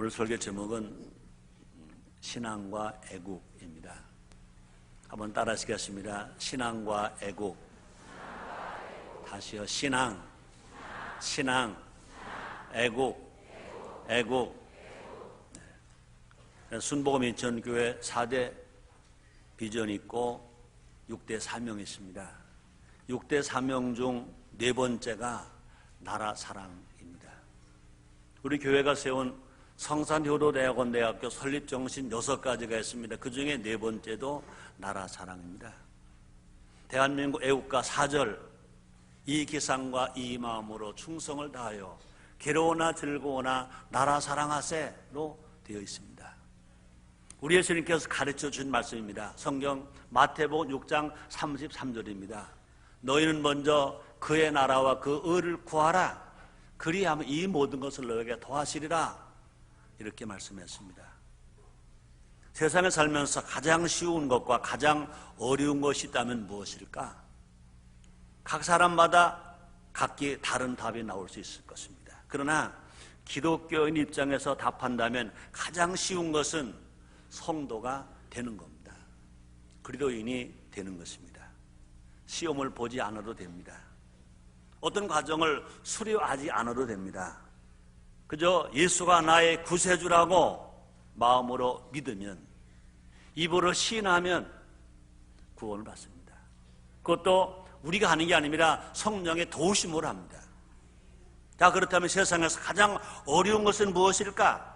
오늘 설교 제목은 신앙과 애국입니다. 한번 따라 하시겠습니다. 신앙과 애국. 다시요. 신앙, 애국, 애국. 순복음 인천교회 4대 비전이 있고 6대 사명이 있습니다. 6대 사명 중 4번째가 나라 사랑입니다. 우리 교회가 세운 성산효도대학원대학교 설립정신 6가지가 있습니다. 그 중에 4번째도 나라 사랑입니다. 대한민국 애국가 4절, 이 기상과 이 마음으로 충성을 다하여 괴로우나 즐거우나 나라 사랑하세로 되어 있습니다. 우리 예수님께서 가르쳐 준 말씀입니다. 성경 마태복음 6장 33절입니다. 너희는 먼저 그의 나라와 그 의를 구하라. 그리하면 이 모든 것을 너에게 더하시리라. 이렇게 말씀했습니다. 세상에 살면서 가장 쉬운 것과 가장 어려운 것이 있다면 무엇일까? 각 사람마다 각기 다른 답이 나올 수 있을 것입니다. 그러나 기독교인 입장에서 답한다면 가장 쉬운 것은 성도가 되는 겁니다. 그리스도인이 되는 것입니다. 시험을 보지 않아도 됩니다. 어떤 과정을 수료하지 않아도 됩니다. 그저 예수가 나의 구세주라고 마음으로 믿으면, 입으로 시인하면 구원을 받습니다. 그것도 우리가 하는 게 아닙니다. 성령의 도우심으로 합니다. 자, 그렇다면 세상에서 가장 어려운 것은 무엇일까?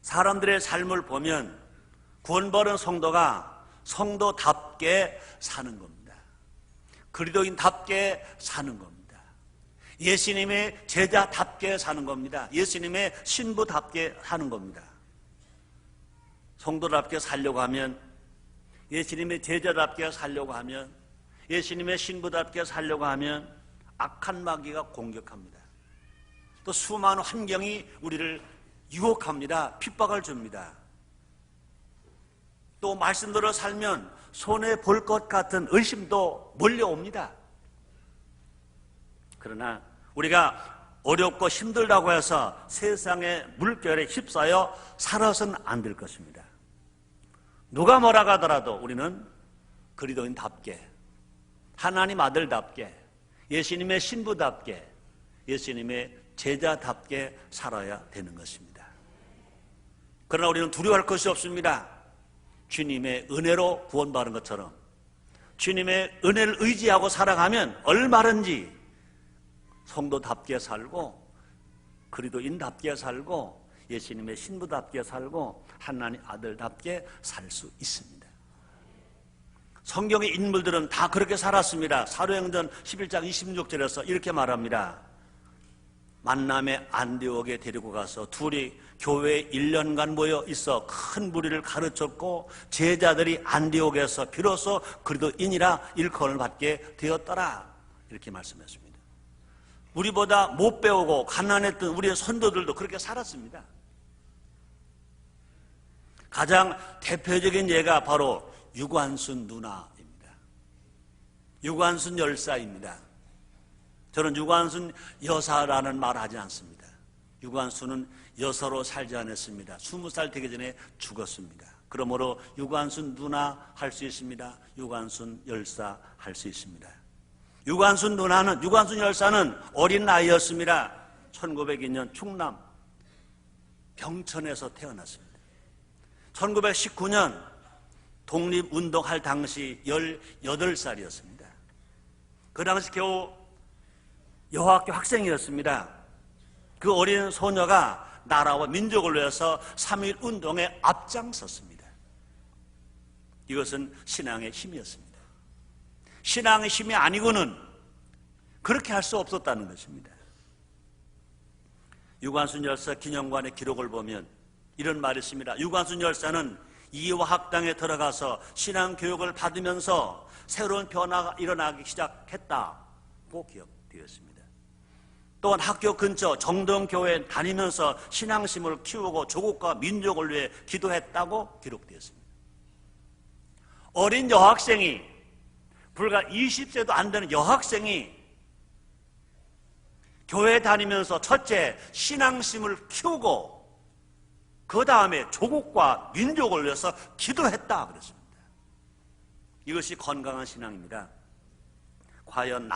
사람들의 삶을 보면 구원받은 성도가 성도답게 사는 겁니다. 그리스도인답게 사는 겁니다. 예수님의 제자답게 사는 겁니다. 예수님의 신부답게 사는 겁니다. 성도답게 살려고 하면, 예수님의 제자답게 살려고 하면, 예수님의 신부답게 살려고 하면 악한 마귀가 공격합니다. 또 수많은 환경이 우리를 유혹합니다. 핍박을 줍니다. 또 말씀대로 살면 손해볼 것 같은 의심도 몰려옵니다. 그러나 우리가 어렵고 힘들다고 해서 세상의 물결에 휩싸여 살아서는 안 될 것입니다. 누가 뭐라 하더라도 우리는 그리스도인답게, 하나님 아들답게, 예수님의 신부답게, 예수님의 제자답게 살아야 되는 것입니다. 그러나 우리는 두려워할 것이 없습니다. 주님의 은혜로 구원받은 것처럼 주님의 은혜를 의지하고 살아가면 얼마든지 성도답게 살고 그리스도인답게 살고 예수님의 신부답게 살고 하나님 아들답게 살 수 있습니다. 성경의 인물들은 다 그렇게 살았습니다. 사도행전 11장 26절에서 이렇게 말합니다. 만남의 안디옥에 데리고 가서 둘이 교회에 1년간 모여 있어 큰 무리를 가르쳤고 제자들이 안디옥에서 비로소 그리스도인이라 일컬음을 받게 되었더라. 이렇게 말씀했습니다. 우리보다 못 배우고 가난했던 우리의 선도들도 그렇게 살았습니다. 가장 대표적인 예가 바로 유관순 누나입니다. 유관순 열사입니다. 저는 유관순 여사라는 말을 하지 않습니다. 유관순은 여사로 살지 않았습니다. 20살 되기 전에 죽었습니다. 그러므로 유관순 누나 할 수 있습니다. 유관순 열사 할 수 있습니다. 유관순 누나는, 유관순 열사는 어린 나이였습니다. 1902년 충남 병천에서 태어났습니다. 1919년 독립운동할 당시 18살이었습니다. 그 당시 겨우 여학교 학생이었습니다. 그 어린 소녀가 나라와 민족을 위해서 3.1 운동에 앞장섰습니다. 이것은 신앙의 힘이었습니다. 신앙의 힘이 아니고는 그렇게 할 수 없었다는 것입니다. 유관순 열사 기념관의 기록을 보면 이런 말이 있습니다. 유관순 열사는 이화학당에 들어가서 신앙교육을 받으면서 새로운 변화가 일어나기 시작했다고 기억되어 있습니다. 또한 학교 근처 정동교회에 다니면서 신앙심을 키우고 조국과 민족을 위해 기도했다고 기록되어 있습니다. 어린 여학생이, 불과 20세도 안 되는 여학생이 교회 다니면서 첫째 신앙심을 키우고 그 다음에 조국과 민족을 위해서 기도했다 그랬습니다. 이것이 건강한 신앙입니다. 과연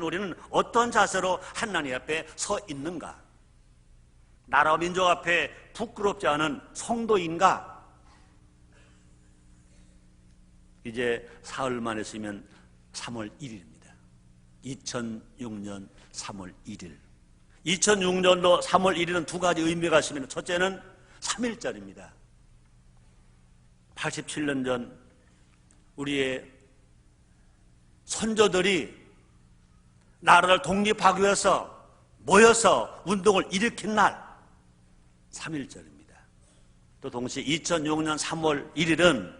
우리는 어떤 자세로 하나님 앞에 서 있는가? 나라와 민족 앞에 부끄럽지 않은 성도인가? 이제 사흘만 있으면 3월 1일입니다. 2006년 3월 1일. 2006년도 3월 1일은 두 가지 의미가 있습니다. 첫째는 3.1절입니다. 87년 전 우리의 선조들이 나라를 독립하기 위해서 모여서 운동을 일으킨 날 3.1절입니다. 또 동시에 2006년 3월 1일은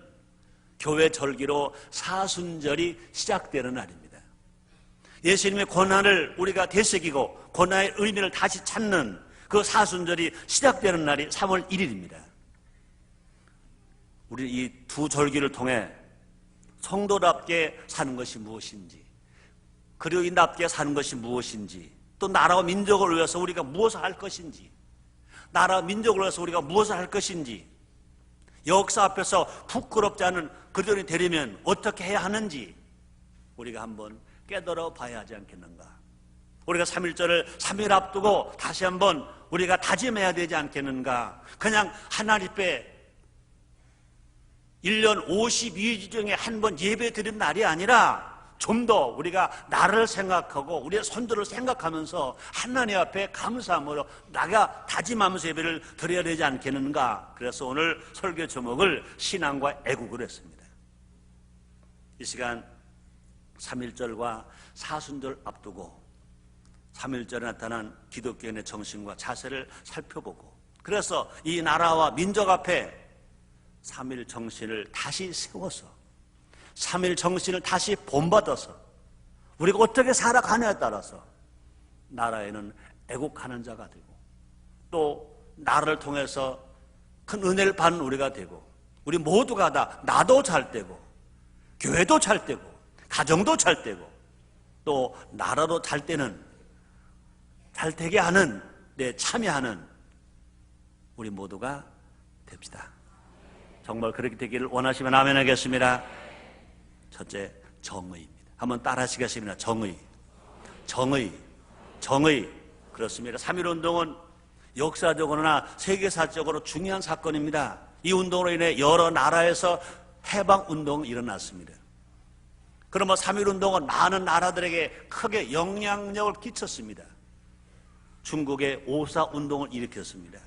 교회 절기로 사순절이 시작되는 날입니다. 예수님의 고난을 우리가 되새기고 고난의 의미를 다시 찾는 그 사순절이 시작되는 날이 3월 1일입니다. 우리 이 두 절기를 통해 성도답게 사는 것이 무엇인지, 그리스도인답게 사는 것이 무엇인지, 또 나라와 민족을 위해서 우리가 무엇을 할 것인지, 나라와 민족을 위해서 우리가 무엇을 할 것인지, 역사 앞에서 부끄럽지 않은 그리스도인이 되려면 어떻게 해야 하는지 우리가 한번 깨달아 봐야 하지 않겠는가? 우리가 3.1절을 3일 앞두고 다시 한번 우리가 다짐해야 되지 않겠는가? 그냥 하나님 앞에 1년 52일 중에 한 번 예배 드리는 날이 아니라 좀 더 우리가 나를 생각하고 우리의 선조를 생각하면서 하나님 앞에 감사함으로 나가 다짐하면서 예배를 드려야 되지 않겠는가? 그래서 오늘 설교 제목을 신앙과 애국으로 했습니다. 이 시간 3.1절과 사순절 앞두고 3.1절에 나타난 기독교인의 정신과 자세를 살펴보고, 그래서 이 나라와 민족 앞에 3.1 정신을 다시 세워서 3.1 정신을 다시 본받아서 우리가 어떻게 살아가냐에 따라서 나라에는 애국하는 자가 되고, 또 나라를 통해서 큰 은혜를 받는 우리가 되고, 우리 모두가 다 나도 잘 되고 교회도 잘 되고 가정도 잘 되고 또 나라도 잘 되는, 잘 되게 하는 데 참여하는 우리 모두가 됩시다. 정말 그렇게 되기를 원하시면 아멘 하겠습니다. 첫째, 정의입니다. 한번 따라 하시겠습니다. 정의. 그렇습니다. 3.1운동은 역사적으로나 세계사적으로 중요한 사건입니다. 이 운동으로 인해 여러 나라에서 해방운동이 일어났습니다. 그러면 3.1운동은 많은 나라들에게 크게 영향력을 끼쳤습니다. 중국의 오사운동을 일으켰습니다.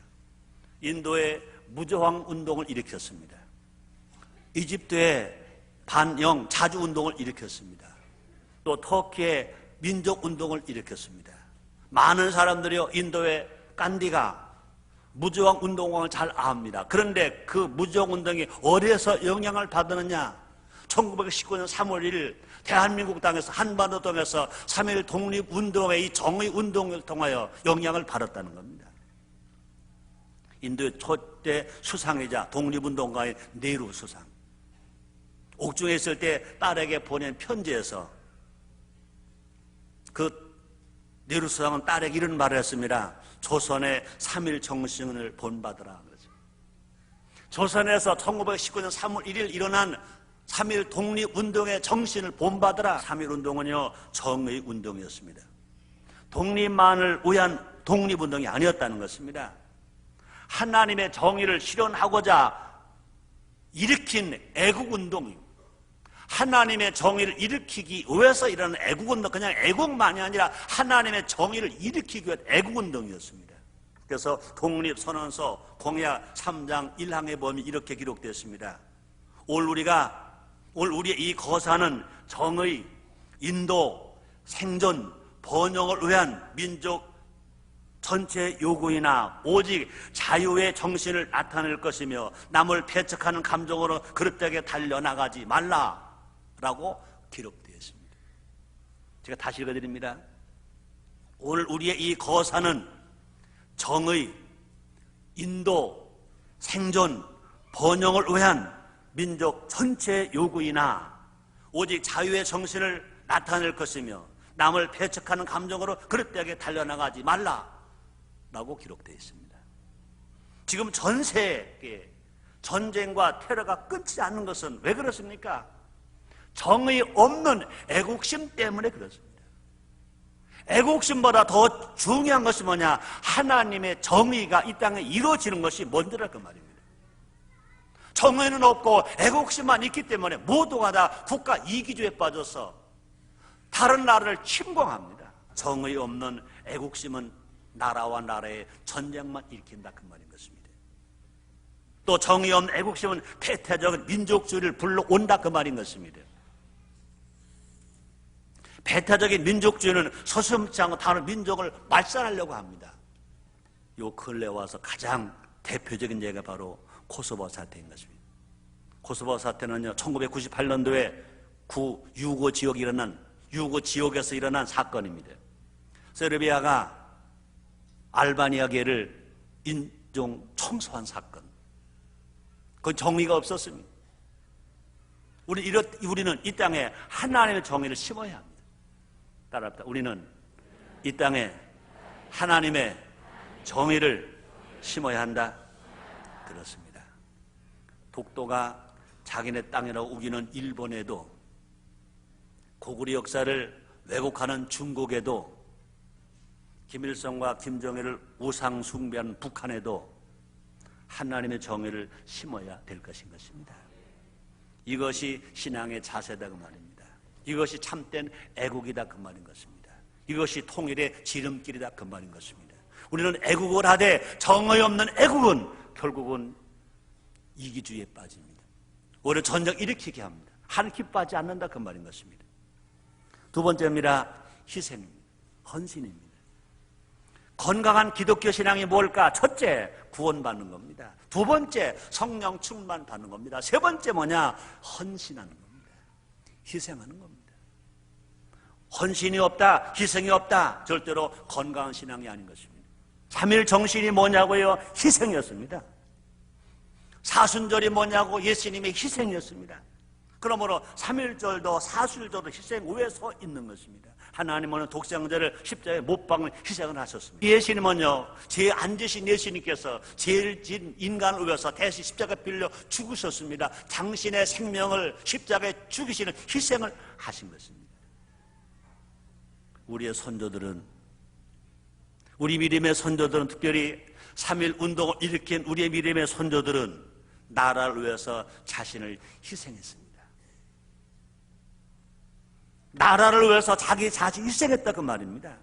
인도의 무저항운동을 일으켰습니다. 이집트의 반영 자주운동을 일으켰습니다. 또 터키의 민족운동을 일으켰습니다. 많은 사람들이요, 인도의 간디가 무저항운동을 잘 압니다. 그런데 그 무저항운동이 어디에서 영향을 받았느냐? 1919년 3월 1일 대한민국 땅에서 한반도 땅에서 3.1 독립운동의 이 정의운동을 통하여 영향을 받았다는 겁니다. 인도의 초대 수상이자 독립운동가인 네루 수상, 옥중에 있을 때 딸에게 보낸 편지에서 그 네루 수상은 딸에게 이런 말을 했습니다. 조선의 3.1 정신을 본받으라. 조선에서 1919년 3월 1일 일어난 3.1 독립운동의 정신을 본받으라. 3.1 운동은요, 정의운동이었습니다. 독립만을 위한 독립운동이 아니었다는 것입니다. 하나님의 정의를 실현하고자 일으킨 애국운동입니다. 하나님의 정의를 일으키기 위해서 일어나는 애국운동, 그냥 애국만이 아니라 하나님의 정의를 일으키기 위한 애국운동이었습니다. 그래서 독립선언서 공약 3장 1항에 보면 이렇게 기록되었습니다. 오늘 우리의 이 거사는 정의, 인도, 생존, 번영을 위한 민족 전체 요구이나 오직 자유의 정신을 나타낼 것이며 남을 배척하는 감정으로 그릇되게 달려나가지 말라라고 기록되어 있습니다. 제가 다시 읽어드립니다. 오늘 우리의 이 거사는 정의, 인도, 생존, 번영을 위한 민족 전체 요구이나 오직 자유의 정신을 나타낼 것이며 남을 배척하는 감정으로 그릇되게 달려나가지 말라라고 기록되어 있습니다. 지금 전 세계에 전쟁과 테러가 끊지 않는 것은 왜 그렇습니까? 정의 없는 애국심 때문에 그렇습니다. 애국심보다 더 중요한 것이 뭐냐? 하나님의 정의가 이 땅에 이루어지는 것이 먼저라 그 말입니다. 정의는 없고 애국심만 있기 때문에 모두가 다 국가 이기주의에 빠져서 다른 나라를 침공합니다. 정의 없는 애국심은 나라와 나라의 전쟁만 일으킨다 그 말인 것입니다. 또 정의 없는 애국심은 폐퇴적인 민족주의를 불러온다 그 말인 것입니다. 배타적인 민족주의는 서슴지 않고 다른 민족을 말살하려고 합니다. 요 근래 와서 가장 대표적인 예가 바로 코소보 사태인 것입니다. 코소보 사태는요, 1998년도에 유고 지역에서 일어난 사건입니다. 세르비아가 알바니아계를 인종 청소한 사건. 그건 정의가 없었습니다. 우리는 이 땅에 하나님의 정의를 심어야 합니다. 따라합니다. 우리는 이 땅에 하나님의 정의를 심어야 한다. 그렇습니다. 독도가 자기네 땅이라고 우기는 일본에도, 고구려 역사를 왜곡하는 중국에도, 김일성과 김정일을 우상 숭배하는 북한에도 하나님의 정의를 심어야 될 것인 것입니다. 이것이 신앙의 자세다 그 말입니다. 이것이 참된 애국이다 그 말인 것입니다. 이것이 통일의 지름길이다 그 말인 것입니다. 우리는 애국을 하되 정의 없는 애국은 결국은 이기주의에 빠집니다. 오히려 전쟁 일으키게 합니다. 한 키 빠지 않는다 그 말인 것입니다. 두 번째입니다. 희생입니다. 헌신입니다. 건강한 기독교 신앙이 뭘까? 첫째, 구원받는 겁니다. 두 번째, 성령 충만 받는 겁니다. 세 번째 뭐냐? 헌신하는 겁니다. 희생하는 겁니다. 헌신이 없다, 희생이 없다, 절대로 건강한 신앙이 아닌 것입니다. 3일 정신이 뭐냐고요? 희생이었습니다. 사순절이 뭐냐고? 예수님의 희생이었습니다. 그러므로 3일절도 사순절도 희생 위에 서 있는 것입니다. 하나님은 독생자를 십자가에 못 박는 희생을 하셨습니다. 예수님은요, 제일 앉으신 예수님께서 제일 진 인간을 위해서 대신 십자가에 빌려 죽으셨습니다. 당신의 생명을 십자가에 죽이시는 희생을 하신 것입니다. 우리의 선조들은, 우리 믿음의 선조들은, 특별히 3.1 운동을 일으킨 우리의 믿음의 선조들은 나라를 위해서 자신을 희생했습니다. 나라를 위해서 자기 자신 희생했다 그 말입니다.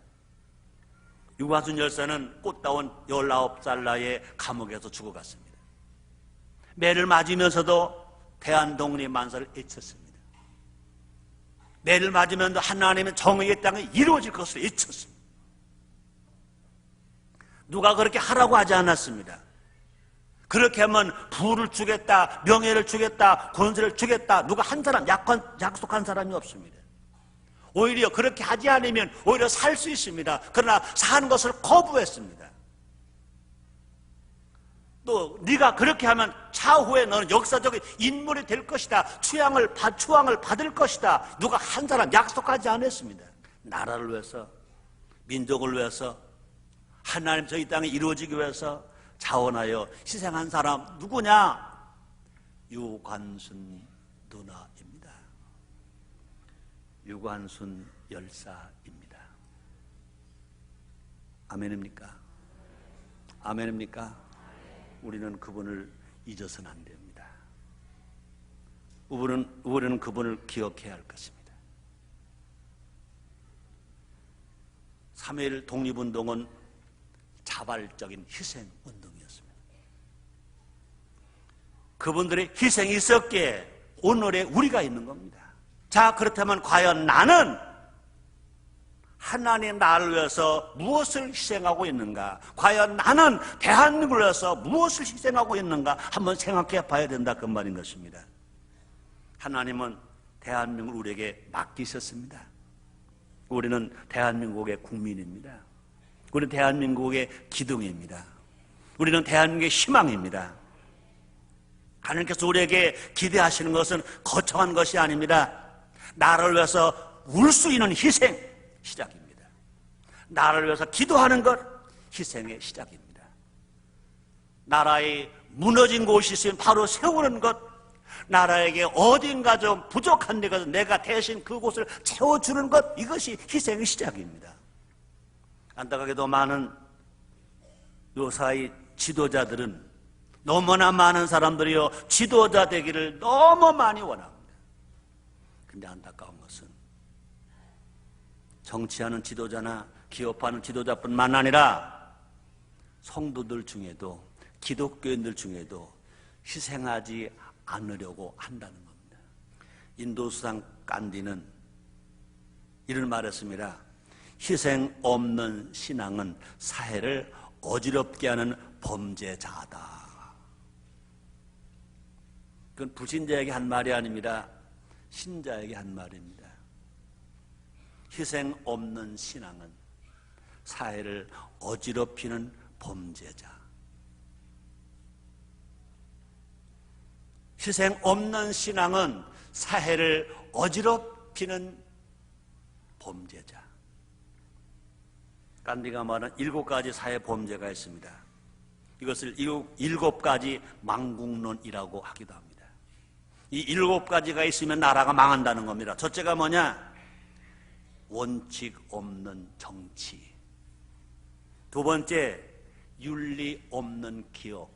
유관순 열사는 꽃다운 19살 나이에 감옥에서 죽어갔습니다. 매를 맞으면서도 대한독립 만세를 외쳤습니다. 매를 맞으면서 하나님의 정의의 땅에 이루어질 것을 외쳤습니다. 누가 그렇게 하라고 하지 않았습니다. 그렇게 하면 부를 주겠다, 명예를 주겠다, 권세를 주겠다, 누가 한 사람, 약속한 사람이 없습니다. 오히려 그렇게 하지 않으면 오히려 살 수 있습니다. 그러나 사는 것을 거부했습니다. 또 네가 그렇게 하면 차후에 너는 역사적인 인물이 될 것이다, 추앙을 받을 것이다, 누가 한 사람 약속하지 않았습니다. 나라를 위해서, 민족을 위해서, 하나님 저희 땅에 이루어지기 위해서 자원하여 희생한 사람 누구냐? 유관순 누나입니다. 유관순 열사입니다. 아멘입니까? 아멘입니까? 우리는 그분을 잊어서는 안 됩니다. 우리는 그분을 기억해야 할 것입니다. 3.1 독립운동은 자발적인 희생운동이었습니다. 그분들의 희생이 있었기에 오늘의 우리가 있는 겁니다. 자, 그렇다면 과연 나는 하나님 나를 위해서 무엇을 희생하고 있는가? 과연 나는 대한민국을 위해서 무엇을 희생하고 있는가? 한번 생각해 봐야 된다 그 말인 것입니다. 하나님은 대한민국을 우리에게 맡기셨습니다. 우리는 대한민국의 국민입니다. 우리는 대한민국의 기둥입니다. 우리는 대한민국의 희망입니다. 하나님께서 우리에게 기대하시는 것은 거창한 것이 아닙니다. 나를 위해서 울 수 있는 시작입니다. 나라를 위해서 기도하는 것, 희생의 시작입니다. 나라의 무너진 곳이 있으면 바로 세우는 것, 나라에게 어딘가 좀 부족한 데가 내가 대신 그곳을 채워주는 것, 이것이 희생의 시작입니다. 안타깝게도 많은 요사이 지도자들은 너무나 많은 사람들이요 지도자 되기를 너무 많이 원합니다. 근데 안타까운 것은 정치하는 지도자나 기업하는 지도자뿐만 아니라 성도들 중에도 기독교인들 중에도 희생하지 않으려고 한다는 겁니다. 인도 수상 간디는 이런 말했습니다. 희생 없는 신앙은 사회를 어지럽게 하는 범죄자다. 그건 불신자에게 한 말이 아닙니다. 신자에게 한 말입니다. 희생 없는 신앙은 사회를 어지럽히는 범죄자. 희생 없는 신앙은 사회를 어지럽히는 범죄자. 간디가 말한 7가지 사회 범죄가 있습니다. 이것을 7가지 망국론이라고 하기도 합니다. 이 7가지가 있으면 나라가 망한다는 겁니다. 첫째가 뭐냐? 원칙 없는 정치. 두 번째, 윤리 없는 기업.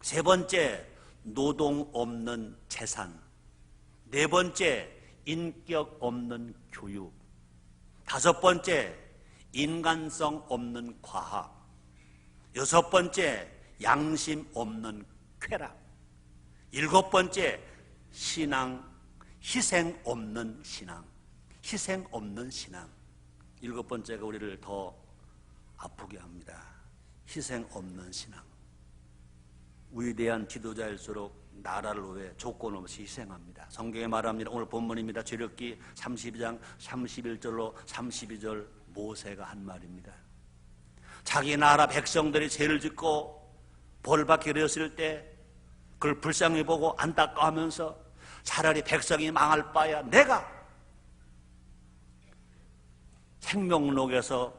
세 번째, 노동 없는 재산. 네 번째, 인격 없는 교육. 다섯 번째, 인간성 없는 과학. 여섯 번째, 양심 없는 쾌락. 7번째, 신앙, 희생 없는 신앙. 희생 없는 신앙. 7번째가 우리를 더 아프게 합니다. 희생 없는 신앙. 위대한 지도자일수록 나라를 위해 조건 없이 희생합니다. 성경에 말합니다. 오늘 본문입니다. 출애굽기 32장 31절로 32절 모세가 한 말입니다. 자기 나라 백성들이 죄를 짓고 벌받게 되었을 때 그걸 불쌍히 보고 안타까워하면서 차라리 백성이 망할 바야 내가 생명록에서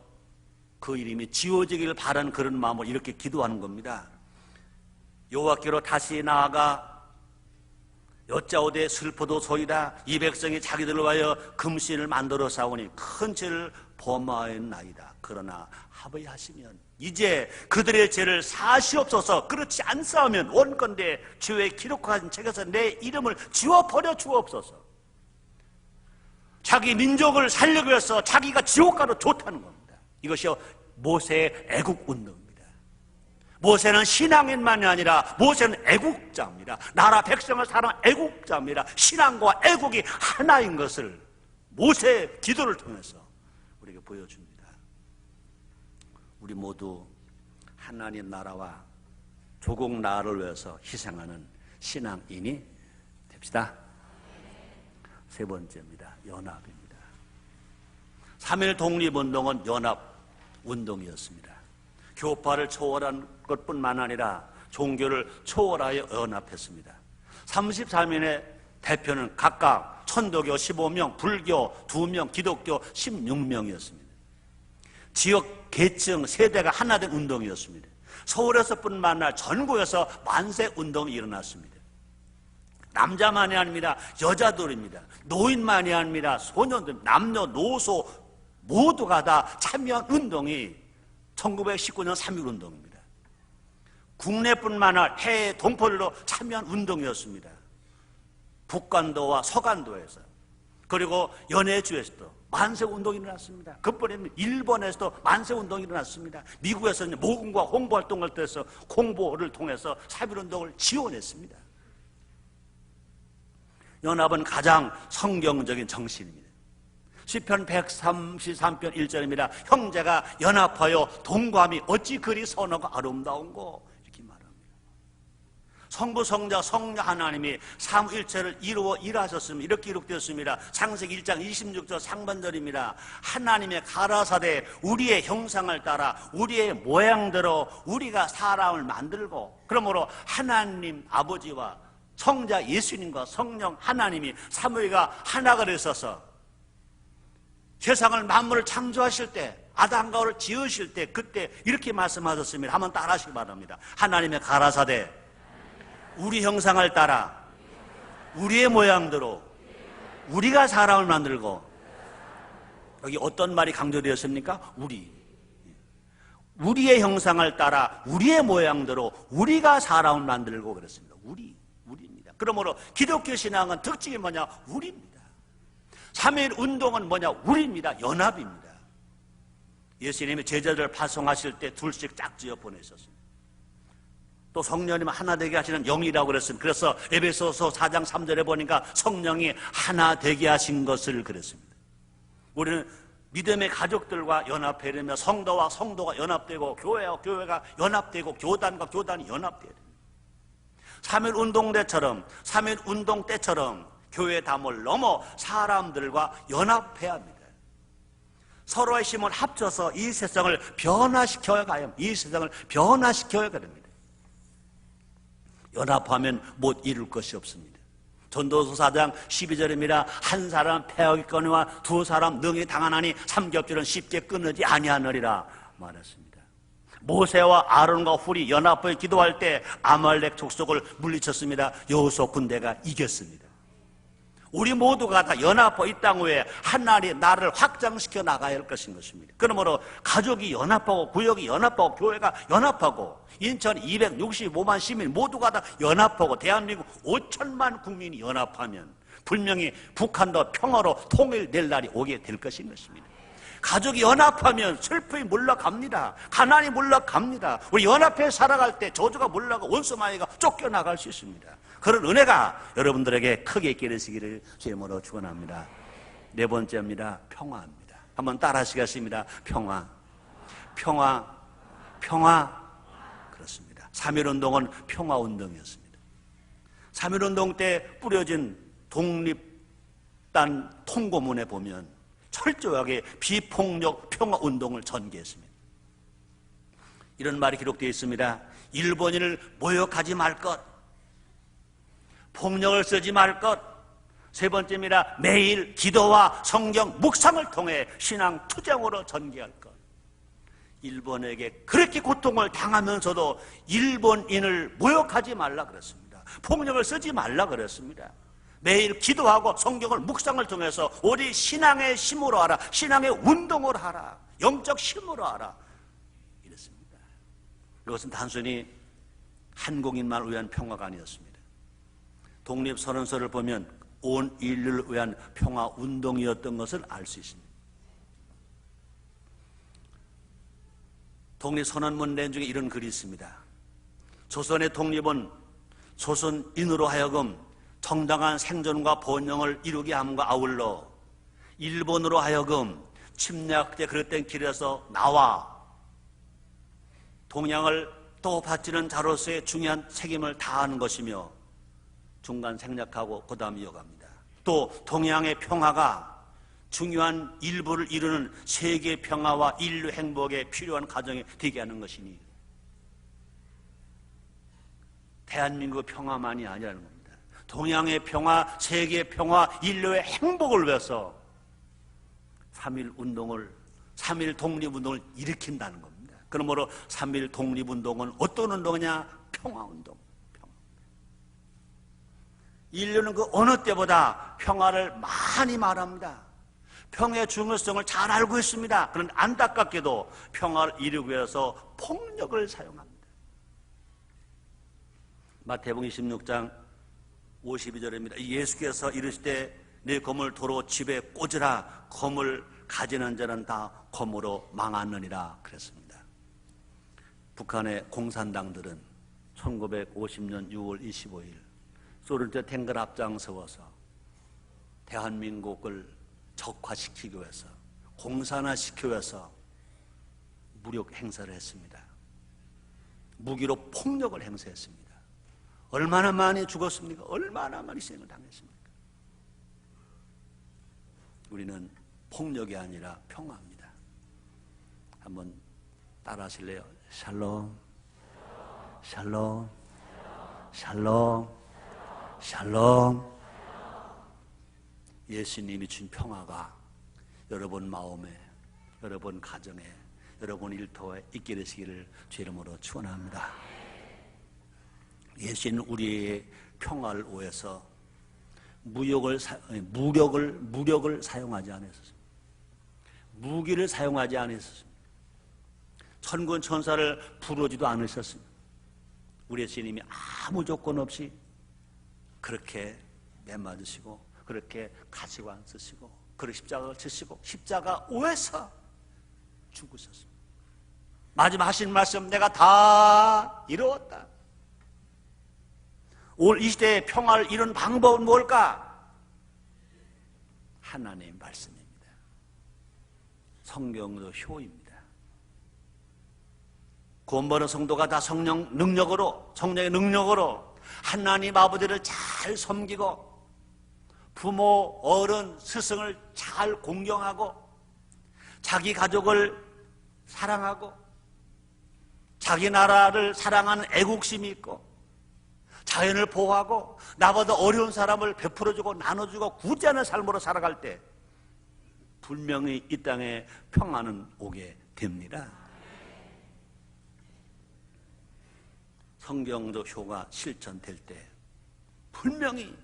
그 이름이 지워지길 바라는 그런 마음으로 이렇게 기도하는 겁니다. 여호와께로 다시 나아가 여짜오되 슬퍼도소이다. 이 백성이 자기들을 위하여 금신을 만들어 싸우니 큰 죄를 범하였나이다. 그러나 합의하시면 이제 그들의 죄를 사시옵소서. 그렇지 않사오면 원컨대 죄에 기록한 책에서 내 이름을 지워버려 주옵소서. 자기 민족을 살리기 위해서 자기가 지옥 가도 좋다는 겁니다. 이것이 모세의 애국운동입니다. 모세는 신앙인만이 아니라 모세는 애국자입니다. 나라 백성을 사랑하는 애국자입니다. 신앙과 애국이 하나인 것을 모세의 기도를 통해서 우리에게 보여줍니다. 우리 모두 하나님 나라와 조국 나라를 위해서 희생하는 신앙인이 됩시다. 세 번째입니다. 연합입니다. 3.1 독립운동은 연합운동이었습니다. 교파를 초월한 것뿐만 아니라 종교를 초월하여 연합했습니다. 33인의 대표는 각각 천도교 15명, 불교 2명, 기독교 16명이었습니다. 지역, 계층, 세대가 하나 된 운동이었습니다. 서울에서뿐만 아니라 전국에서 만세 운동이 일어났습니다. 남자만이 아닙니다. 여자들입니다. 노인만이 아닙니다. 소년들, 남녀노소 모두가 다 참여한 운동이 1919년 3.1 운동입니다. 국내뿐만 아니라 해외 동포들로 참여한 운동이었습니다. 북간도와 서간도에서, 그리고 연해주에서도 만세운동이 일어났습니다. 그뿐이면 일본에서도 만세운동이 일어났습니다. 미국에서는 모금과 홍보활동을 통해서 홍보를 통해서 3.1운동을 지원했습니다. 연합은 가장 성경적인 정신입니다. 시편 133편 1절입니다. 형제가 연합하여 동감이 어찌 그리 선하고 아름다운고, 이렇게 말합니다. 성부, 성자, 성령 하나님이 삼위일체를 이루어 일하셨습니다. 이렇게 기록되었습니다. 창세기 1장 26절 상반절입니다. 하나님의 가라사대 우리의 형상을 따라 우리의 모양대로 우리가 사람을 만들고, 그러므로 하나님 아버지와 성자 예수님과 성령 하나님이 삼위가 하나가 되셔서 세상을 만물을 창조하실 때, 아담과 하와를 지으실 때 그때 이렇게 말씀하셨습니다. 한번 따라하시기 바랍니다. 하나님의 가라사대 우리 형상을 따라 우리의 모양대로 우리가 사람을 만들고, 여기 어떤 말이 강조되었습니까? 우리의 형상을 따라 우리의 모양대로 우리가 사람을 만들고 그랬습니다. 우리입니다. 그러므로 기독교 신앙은 특징이 뭐냐? 우리입니다. 3.1 운동은 뭐냐? 우리입니다. 연합입니다. 예수님이 제자들을 파송하실 때 둘씩 짝지어 보내셨습니다. 또 성령님 하나 되게 하시는 영이라고 그랬습니다. 그래서 에베소서 4장 3절에 보니까 성령이 하나 되게 하신 것을 그랬습니다. 우리는 믿음의 가족들과 연합되려면 성도와 성도가 연합되고 교회와 교회가 연합되고 교단과 교단이 연합돼야 됩니다. 3.1 운동 때처럼 교회 담을 넘어 사람들과 연합해야 합니다. 서로의 힘을 합쳐서 이 세상을 변화시켜야 됩니다. 연합하면 못 이룰 것이 없습니다. 전도서 4장 12절입니다. 한 사람 패하겠거니와 두 사람 능히 당하나니 삼겹줄은 쉽게 끊어지 아니하느니라 말했습니다. 모세와 아론과 훌이 연합하여 기도할 때 아말렉 족속을 물리쳤습니다. 여호수아 군대가 이겼습니다. 우리 모두가 다 연합하여 이 땅 위에 하나님의 나라를 확장시켜 나가야 할 것입니다. 그러므로 가족이 연합하고 구역이 연합하고 교회가 연합하고 인천 265만 시민 모두가 다 연합하고 대한민국 5천만 국민이 연합하면 분명히 북한도 평화로 통일될 날이 오게 될 것입니다. 가족이 연합하면 슬픔이 물러갑니다. 가난이 물러갑니다. 우리 연합해 살아갈 때 저주가 물러가고 원수마귀가 쫓겨나갈 수 있습니다. 그런 은혜가 여러분들에게 크게 있게 되시기를 주님으로 축원합니다. 네 번째입니다. 평화입니다. 한번 따라 하시겠습니다. 평화. 그렇습니다. 3.1운동은 평화운동이었습니다. 3.1운동 때 뿌려진 독립단 통고문에 보면 철저하게 비폭력 평화운동을 전개했습니다. 이런 말이 기록되어 있습니다. 일본인을 모욕하지 말 것, 폭력을 쓰지 말 것, 세 번째입니다. 매일 기도와 성경 묵상을 통해 신앙 투쟁으로 전개할 것. 일본에게 그렇게 고통을 당하면서도 일본인을 모욕하지 말라 그랬습니다. 폭력을 쓰지 말라 그랬습니다. 매일 기도하고 성경을 묵상을 통해서 우리 신앙의 힘으로 하라, 신앙의 운동을 하라, 영적 힘으로 하라 이랬습니다. 이것은 단순히 한국인만 위한 평화가 아니었습니다. 독립선언서를 보면 온 인류를 위한 평화운동이었던 것을 알 수 있습니다. 독립선언문 내용 중에 이런 글이 있습니다. 조선의 독립은 조선인으로 하여금 정당한 생존과 번영을 이루게 함과 아울러 일본으로 하여금 침략때 그릇된 길에서 나와 동양을 또 바치는 자로서의 중요한 책임을 다하는 것이며 중간 생략하고 그 다음 이어갑니다. 또 동양의 평화가 중요한 일부를 이루는 세계 평화와 인류 행복에 필요한 과정이 되게 하는 것이니 대한민국 평화만이 아니라는 겁니다. 동양의 평화, 세계 평화, 인류의 행복을 위해서 3.1 운동을, 3.1 독립운동을 일으킨다는 겁니다. 그러므로 3.1 독립운동은 어떤 운동이냐? 평화운동. 인류는 그 어느 때보다 평화를 많이 말합니다. 평화의 중요성을 잘 알고 있습니다. 그런데 안타깝게도 평화를 이루기 위해서 폭력을 사용합니다. 마태복음 26장 52절입니다. 예수께서 이르시되 내 검을 도로 집에 꽂으라. 검을 가지는 자는 다 검으로 망하느니라 그랬습니다. 북한의 공산당들은 1950년 6월 25일 소련제 탱글 앞장서서 대한민국을 적화시키기 위해서 공산화시키기 위해서 무력 행사를 했습니다. 무기로 폭력을 행사했습니다. 얼마나 많이 죽었습니까? 얼마나 많이 희생을 당했습니까? 우리는 폭력이 아니라 평화입니다. 한번 따라 하실래요? 샬롬, 샬롬, 샬롬, 샬롬. 예수님이 준 평화가 여러분 마음에, 여러분 가정에, 여러분 일터에 있게 되시기를 주 이름으로 축원합니다. 예수는 우리의 평화를 위해서 무력을 사용하지 않으셨습니다. 무기를 사용하지 않으셨습니다. 천군 천사를 부르지도 않으셨습니다. 우리 예수님이 아무 조건 없이 그렇게 매맞으시고 그렇게 가시고 앉으시고 그렇게 십자가를 지시고 십자가 위에서 죽으셨습니다. 마지막 하신 말씀, 내가 다 이루었다. 오늘 이 시대의 평화를 이루는 방법은 뭘까? 하나님의 말씀입니다. 성경도 효입니다. 구원받은 성도가 다 성령의 능력으로 하나님 아버지를 잘 섬기고 부모, 어른, 스승을 잘 공경하고 자기 가족을 사랑하고 자기 나라를 사랑하는 애국심이 있고 자연을 보호하고 나보다 어려운 사람을 베풀어주고 나눠주고 구제하는 삶으로 살아갈 때 분명히 이 땅에 평화는 오게 됩니다. 성경도 효가 실천될 때 분명히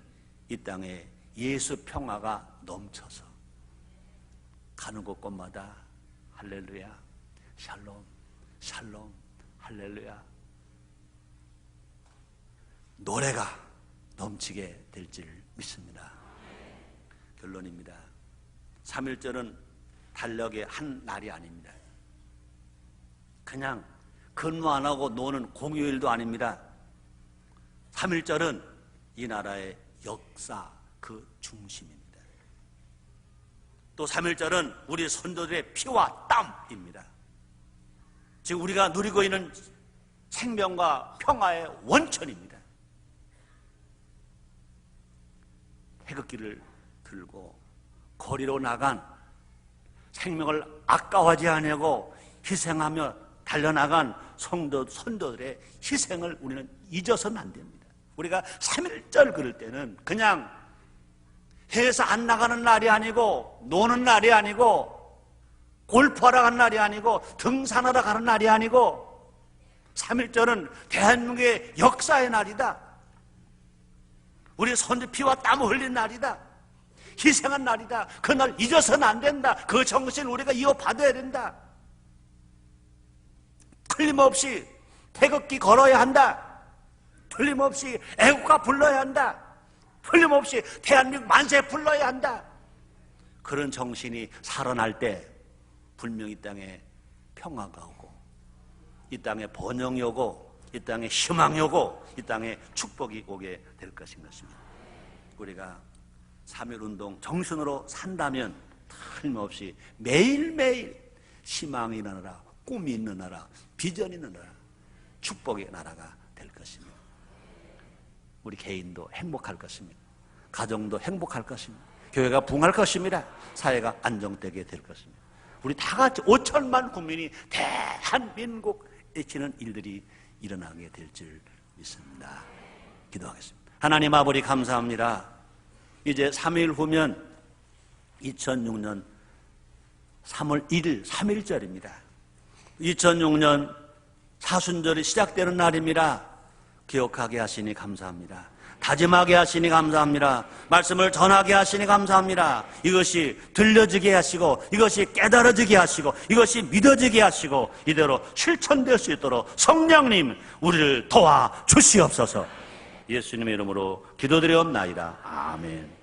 이 땅에 예수 평화가 넘쳐서 가는 곳곳마다 할렐루야, 샬롬, 샬롬, 할렐루야 노래가 넘치게 될 줄 믿습니다. 결론입니다. 3.1절은 달력의 한 날이 아닙니다. 그냥 근무 안 하고 노는 공휴일도 아닙니다. 3.1절은 이 나라의 역사 그 중심입니다. 또 3.1절은 우리 선조들의 피와 땀입니다. 지금 우리가 누리고 있는 생명과 평화의 원천입니다. 태극기를 들고 거리로 나간 생명을 아까워하지 않고 희생하며 달려나간 선조들의 희생을 우리는 잊어서는 안 됩니다. 우리가 3.1절 그럴 때는 그냥 해에서 안 나가는 날이 아니고 노는 날이 아니고 골프하러 가는 날이 아니고 등산하러 가는 날이 아니고 3.1절은 대한민국의 역사의 날이다. 우리 선조 피와 땀을 흘린 날이다. 희생한 날이다. 그날 잊어서는 안 된다. 그 정신 우리가 이어받아야 된다. 틀림없이 태극기 걸어야 한다. 틀림없이 애국가 불러야 한다. 틀림없이 대한민국 만세 불러야 한다. 그런 정신이 살아날 때 분명히 이 땅에 평화가 오고 이 땅에 번영이 오고 이 땅에 희망이 오고 이 땅에 축복이 오게 될 것인 것입니다. 우리가 3.1운동 정신으로 산다면 틀림없이 매일매일 희망이 있는 나라, 꿈이 있는 나라, 비전이 있는 나라, 축복의 나라가 될 것입니다. 우리 개인도 행복할 것입니다. 가정도 행복할 것입니다. 교회가 부흥할 것입니다. 사회가 안정되게 될 것입니다. 우리 다 같이 5천만 국민이 대한민국 외치는 일들이 일어나게 될 줄 믿습니다. 기도하겠습니다. 하나님 아버지 감사합니다. 이제 3일 후면 2006년 3월 1일 3.1절입니다. 2006년 사순절이 시작되는 날입니다. 기억하게 하시니 감사합니다. 다짐하게 하시니 감사합니다. 말씀을 전하게 하시니 감사합니다. 이것이 들려지게 하시고 이것이 깨달아지게 하시고 이것이 믿어지게 하시고 이대로 실천될 수 있도록 성령님 우리를 도와주시옵소서. 예수님의 이름으로 기도드리옵나이다. 아멘.